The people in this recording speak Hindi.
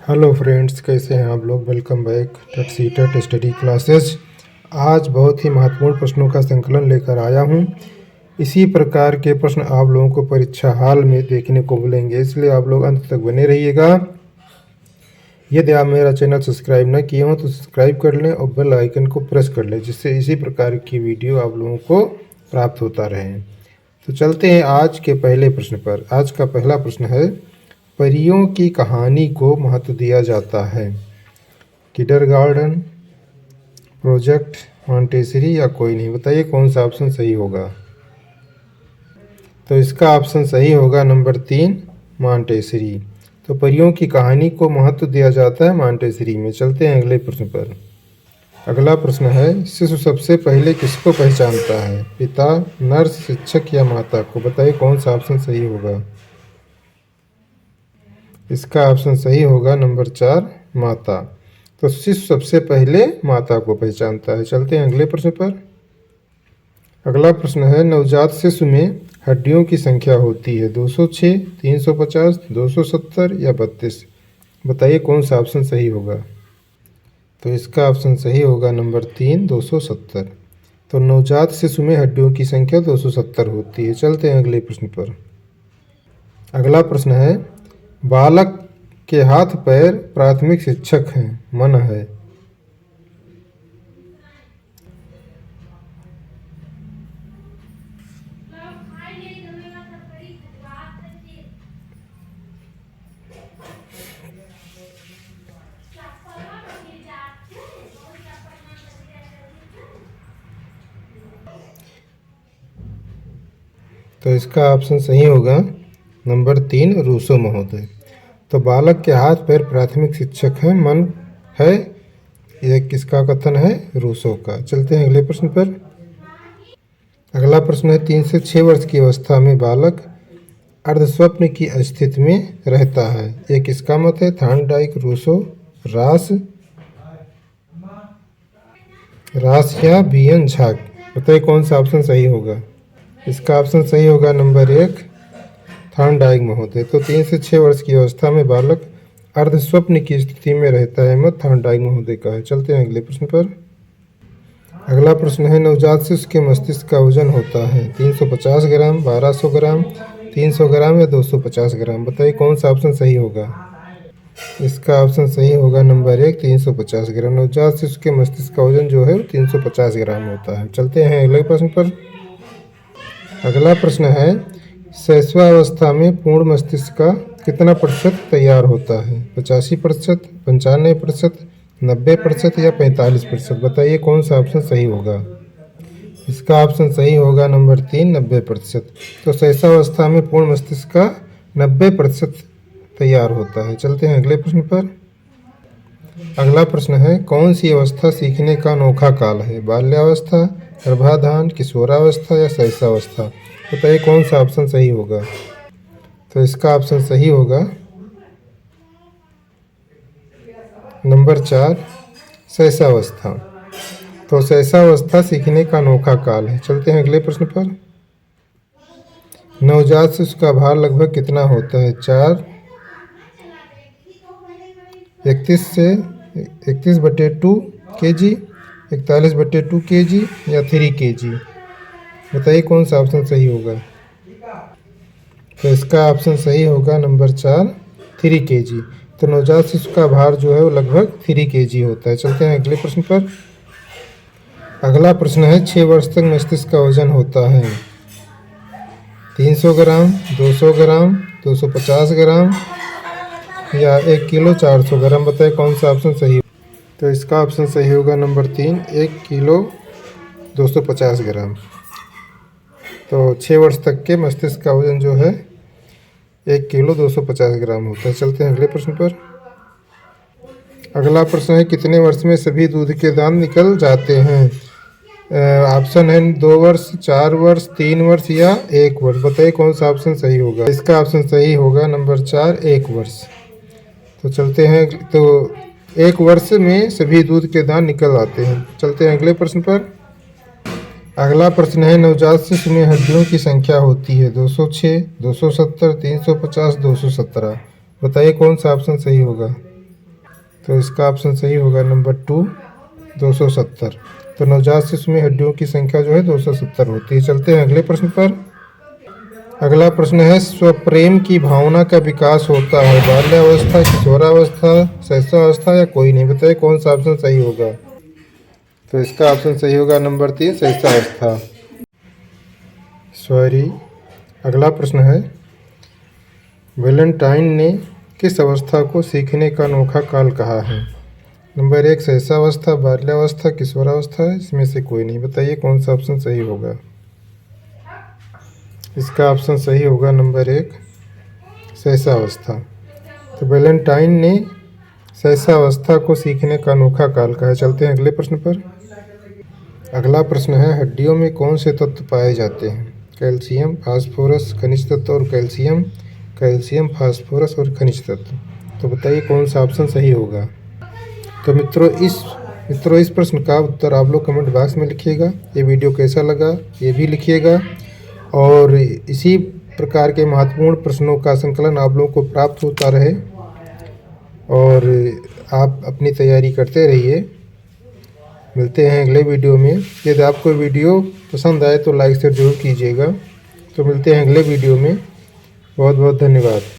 हेलो फ्रेंड्स, कैसे हैं आप लोग। Welcome back TET study classes. आज बहुत ही महत्वपूर्ण प्रश्नों का संकलन लेकर आया हूं। इसी प्रकार के प्रश्न आप लोगों को परीक्षा हाल में देखने को मिलेंगे, इसलिए आप लोग अंत तक बने रहिएगा। यदि आप मेरा चैनल सब्सक्राइब न किए हों तो सब्सक्राइब कर लें और बेल आइकन को प्रेस कर लें, जिससे इसी प्रकार की वीडियो आप लोगों को प्राप्त होता रहे। तो चलते हैं आज के पहले प्रश्न पर। आज का पहला प्रश्न है, परियों की कहानी को महत्व दिया जाता है। किंडरगार्टन, प्रोजेक्ट, मॉन्टेसरी या कोई नहीं। बताइए कौन सा ऑप्शन सही होगा। तो इसका ऑप्शन सही होगा नंबर 3, मॉन्टेसरी। तो परियों की कहानी को महत्व दिया जाता है मॉन्टेसरी में। चलते हैं अगले प्रश्न पर। अगला प्रश्न है, शिशु सबसे पहले किसको पहचानता है। पिता, नर्स, शिक्षक या माता को। बताइए कौन सा ऑप्शन सही होगा। इसका ऑप्शन सही होगा नंबर 4, माता। तो शिशु सबसे पहले माता को पहचानता है। चलते हैं अगले प्रश्न पर। अगला प्रश्न है, नवजात शिशु में हड्डियों की संख्या होती है 206, 350, 270 या 32। बताइए कौन सा ऑप्शन सही होगा। तो इसका ऑप्शन सही होगा नंबर 3, 270। तो नवजात शिशु में हड्डियों की संख्या 270 होती है। चलते हैं अगले प्रश्न पर। अगला प्रश्न है, बालक के हाथ पैर प्राथमिक शिक्षक हैं, मन है। तो इसका ऑप्शन सही होगा नंबर 3, रूसो महोदय। तो बालक के हाथ पैर प्राथमिक शिक्षक हैं, मन है। यह किसका कथन है, रूसो का। चलते हैं अगले प्रश्न पर। अगला प्रश्न है, 3 से 6 वर्ष की अवस्था में बालक अर्धस्वप्न की स्थिति में रहता है। यह किसका मत है। थॉर्नडाइक, रूसो, रास या बीएन झा। बताइए कौन सा ऑप्शन सही होगा। इसका ऑप्शन सही होगा नंबर 1, थॉर्नडाइक महोदय। तो 3 से 6 वर्ष की अवस्था में बालक अर्धस्वप्न की स्थिति में रहता है, मत थॉर्नडाइक महोदय का है। चलते हैं अगले प्रश्न पर। अगला प्रश्न है, नवजात शिशु के मस्तिष्क का वजन होता है 350 ग्राम, 1200 ग्राम, 300 ग्राम या 250 ग्राम। बताइए कौन सा ऑप्शन सही होगा। इसका ऑप्शन सही होगा नंबर 1, 350 ग्राम। नवजात शिशु के मस्तिष्क का वजन जो है 350 ग्राम होता है। चलते हैं अगले प्रश्न पर। अगला प्रश्न है, शैशवावस्था में पूर्ण मस्तिष्क का कितना प्रतिशत तैयार होता है। 85%, 95%, 90% या 45%। बताइए कौन सा ऑप्शन सही होगा। इसका ऑप्शन सही होगा नंबर 3, 90%। तो शैशवावस्था में पूर्ण मस्तिष्क का 90% तैयार होता है। चलते हैं अगले प्रश्न पर। अगला प्रश्न है, कौन सी अवस्था सीखने का अनोखा काल है। बाल्यावस्था, गर्भाधान, किशोरावस्था या शैशवावस्था। बताइए कौन सा ऑप्शन सही होगा। तो इसका ऑप्शन सही होगा नंबर 4, शैशवावस्था। तो शैशवावस्था सीखने का अनोखा काल है। चलते हैं अगले प्रश्न पर। नवजात शिशु का भार लगभग कितना होता है। 31/2 kg, 41/2 kg या 3 kg। बताइए कौन सा ऑप्शन सही होगा। तो इसका ऑप्शन सही होगा नंबर 4, 3 kg। तो नवजात शिशु का भार जो है वो लगभग 3 kg होता है। चलते हैं अगले प्रश्न पर। अगला प्रश्न है, 6 वर्ष तक मस्तिष्क का वजन होता है 300 ग्राम, 200 ग्राम, 250 ग्राम या 1 किलो 400 ग्राम। बताइए कौन सा ऑप्शन सही। तो इसका ऑप्शन सही होगा नंबर 3, 1 किलो 250 ग्राम। तो 6 वर्ष तक के मस्तिष्क का वजन जो है 1 किलो 250 ग्राम होता है। चलते हैं अगले प्रश्न पर। अगला प्रश्न है, कितने वर्ष में सभी दूध के दांत निकल जाते हैं। ऑप्शन है 2 वर्ष, 4 वर्ष, 3 वर्ष या 1 वर्ष। बताइए कौन सा ऑप्शन सही होगा। इसका ऑप्शन सही होगा नंबर 4, 1 वर्ष। तो चलते हैं, तो 1 वर्ष में सभी दूध के दांत निकल आते हैं। चलते हैं अगले प्रश्न पर। अगला प्रश्न है, नवजात शिशु में हड्डियों की संख्या होती है 206, 270, 350, 217। बताइए कौन सा ऑप्शन सही होगा। तो इसका ऑप्शन सही होगा नंबर 2 270। तो नवजात शिशु में हड्डियों की संख्या जो है 270 होती है। चलते हैं अगले प्रश्न पर। अगला प्रश्न है, स्वप्रेम की भावना का विकास होता है बाल्यावस्था, किशोरावस्था, शैशवावस्था या कोई नहीं? बताइए कौन सा ऑप्शन सही होगा? तो इसका ऑप्शन सही होगा नंबर 3 शैशवावस्था। सॉरी। अगला प्रश्न है, वैलेंटाइन ने किस अवस्था को सीखने का अनोखा काल कहा है? नंबर 1 शैशवावस्था, बाल्यावस्था, किशोरावस्था, इसमें से कोई नहीं। बताइए कौन सा ऑप्शन सही होगा? इसका ऑप्शन सही होगा नंबर 1 शैशवावस्था। तो वैलेंटाइन ने शैशवावस्था को सीखने का अनोखा काल कहा है। चलते हैं अगले प्रश्न पर। अगला प्रश्न है, हड्डियों में कौन से तत्व पाए जाते हैं? कैल्शियम, फास्फोरस, खनिज तत्व और कैल्शियम, कैल्शियम, फास्फोरस और खनिज तत्व। तो बताइए कौन सा ऑप्शन सही होगा? तो मित्रों इस प्रश्न का उत्तर आप लोग कमेंट बॉक्स में लिखिएगा। ये वीडियो कैसा लगा ये भी लिखिएगा, और इसी प्रकार के महत्वपूर्ण प्रश्नों का संकलन आप लोगों को प्राप्त होता रहे, और आप अपनी तैयारी करते रहिए। मिलते हैं अगले वीडियो में। यदि आपको वीडियो पसंद आए तो लाइक शेयर जरूर कीजिएगा। तो मिलते हैं अगले वीडियो में। बहुत बहुत धन्यवाद।